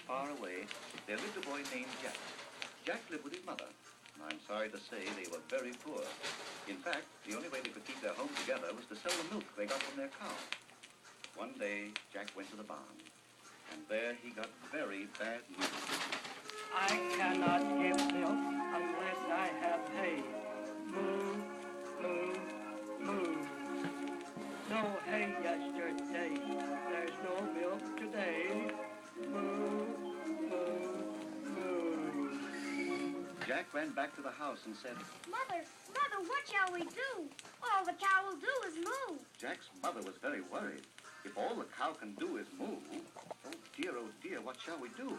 far away, there lived a boy named Jack. Jack lived with his mother. And I'm sorry to say they were very poor. In fact, the only way they could keep their home together was to sell the milk they got from their cow. One day, Jack went to the barn, and there he got very bad news. I cannot give milk unless I have hay. Moo, moo, moo. No hay yesterday, there's no milk today. Moo, moo, moo. Jack ran back to the house and said, Mother, what shall we do? All the cow will do is moo. Jack's mother was very worried. If all the cow can do is moo, oh dear, what shall we do?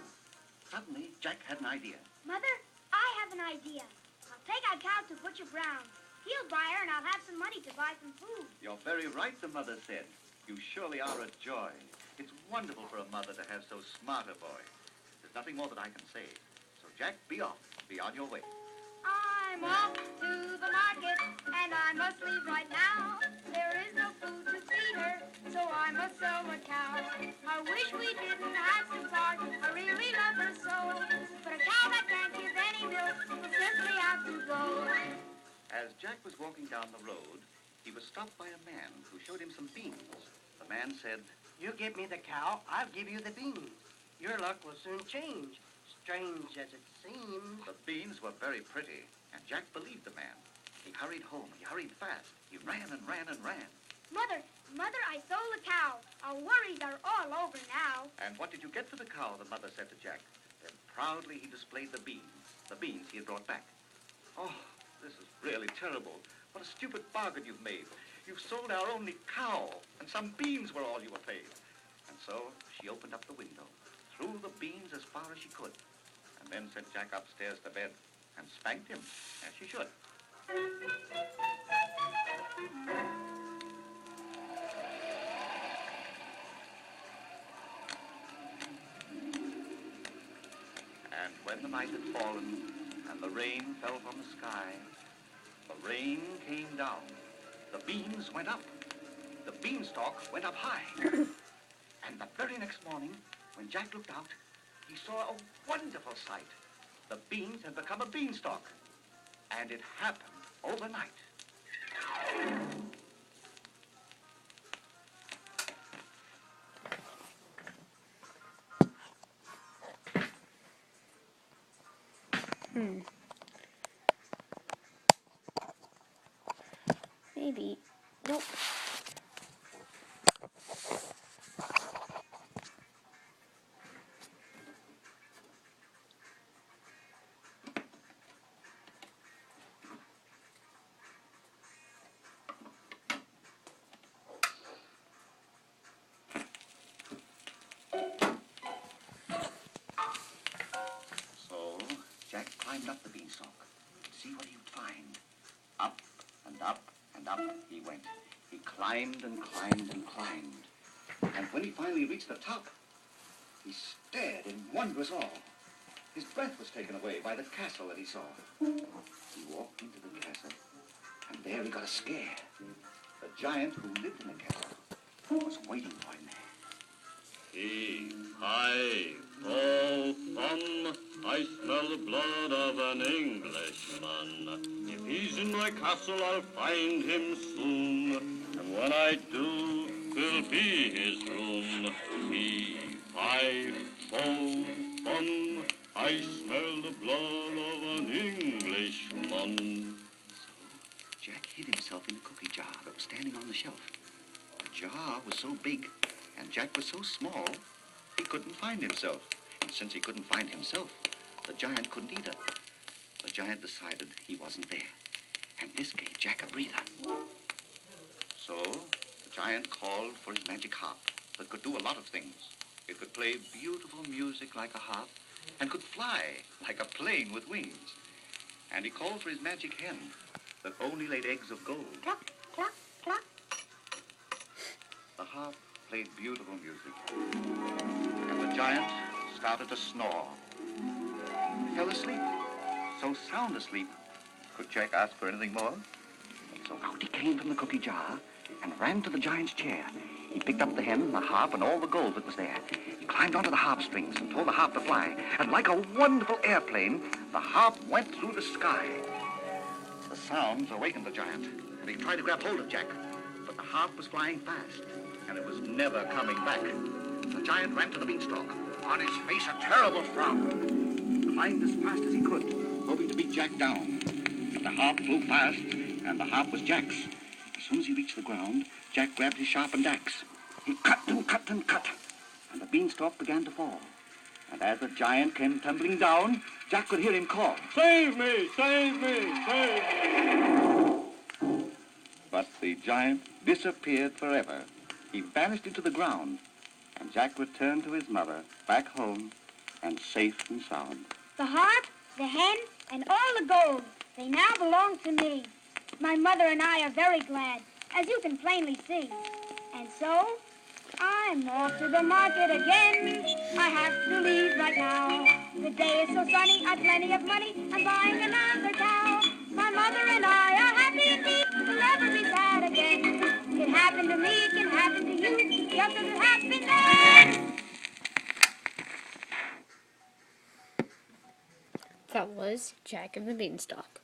Suddenly, Jack had an idea. Mother, I have an idea. I'll take our cow to Butcher Brown. He'll buy her and I'll have some money to buy some food. You're very right, the mother said. You surely are a joy. It's wonderful for a mother to have so smart a boy. There's nothing more that I can say. So, Jack, be off. Be on your way. I'm off to the market and I must leave right now. There is no food to feed her, so I must sell the cow. I wish we didn't have to part. I really love her so. But a cow that can't give any milk will simply have to go. As Jack was walking down the road, he was stopped by a man who showed him some beans. The man said, You give me the cow, I'll give you the beans. Your luck will soon change, strange as it seems. The beans were very pretty, and Jack believed the man. He hurried home. He hurried fast. He ran and ran and ran. Mother, I sold the cow. Our worries are all over now. And what did you get for the cow? The mother said to Jack. Then proudly he displayed the beans he had brought back. Oh, this is really terrible. What a stupid bargain you've made. You've sold our only cow, and some beans were all you were paid. And so she opened up the window, threw the beans as far as she could, and then sent Jack upstairs to bed and spanked him, as she should. And when the night had fallen and the rain fell from the sky, the rain came down. The beans went up. The beanstalk went up high. And the very next morning, when Jack looked out, he saw a wonderful sight. The beans had become a beanstalk. And it happened overnight. Maybe. Nope. So Jack climbed up the beanstalk to see what he would find. Up and up and up he went. He climbed and climbed and climbed. And when he finally reached the top, he stared in wondrous awe. His breath was taken away by the castle that he saw. He walked into the castle, and there he got a scare. The giant who lived in the castle was waiting for him there. He, hi, ho, hum, I smell the blood of an Englishman. If he's in my castle, I'll find him soon. And when I do, will be his room. He, hi, ho, hum, I smell the blood of an Englishman. So Jack hid himself in the cookie jar that was standing on the shelf. The jar was so big, and Jack was so small, he couldn't find himself. And since he couldn't find himself, the giant couldn't either. The giant decided he wasn't there, and this gave Jack a breather. So the giant called for his magic harp that could do a lot of things. It could play beautiful music like a harp, and could fly like a plane with wings. And he called for his magic hen that only laid eggs of gold. Cluck, cluck, cluck. The harp played beautiful music, and the giant started to snore. He fell asleep, so sound asleep. Could Jack ask for anything more? So out he came from the cookie jar and ran to the giant's chair. He picked up the hen, the harp, and all the gold that was there. He climbed onto the harp strings and told the harp to fly. And like a wonderful airplane, the harp went through the sky. The sounds awakened the giant, and he tried to grab hold of Jack. But the harp was flying fast, and it was never coming back. The giant ran to the beanstalk, on his face a terrible frown. He climbed as fast as he could, hoping to beat Jack down. But the harp flew fast, and the harp was Jack's. As soon as he reached the ground, Jack grabbed his sharpened axe. He cut and cut and cut, and the beanstalk began to fall. And as the giant came tumbling down, Jack could hear him call, Save me! Save me! Save me! But the giant disappeared forever. He vanished into the ground, and Jack returned to his mother, back home, and safe and sound. The harp, the hen, and all the gold, they now belong to me. My mother and I are very glad, as you can plainly see. And so, I'm off to the market again. I have to leave right now. The day is so sunny, I've plenty of money. I'm buying another cow. My mother and I are happy indeed. We'll never be sad again. It happened to me, it can happen to you, just as it happened then. That was Jack and the Beanstalk.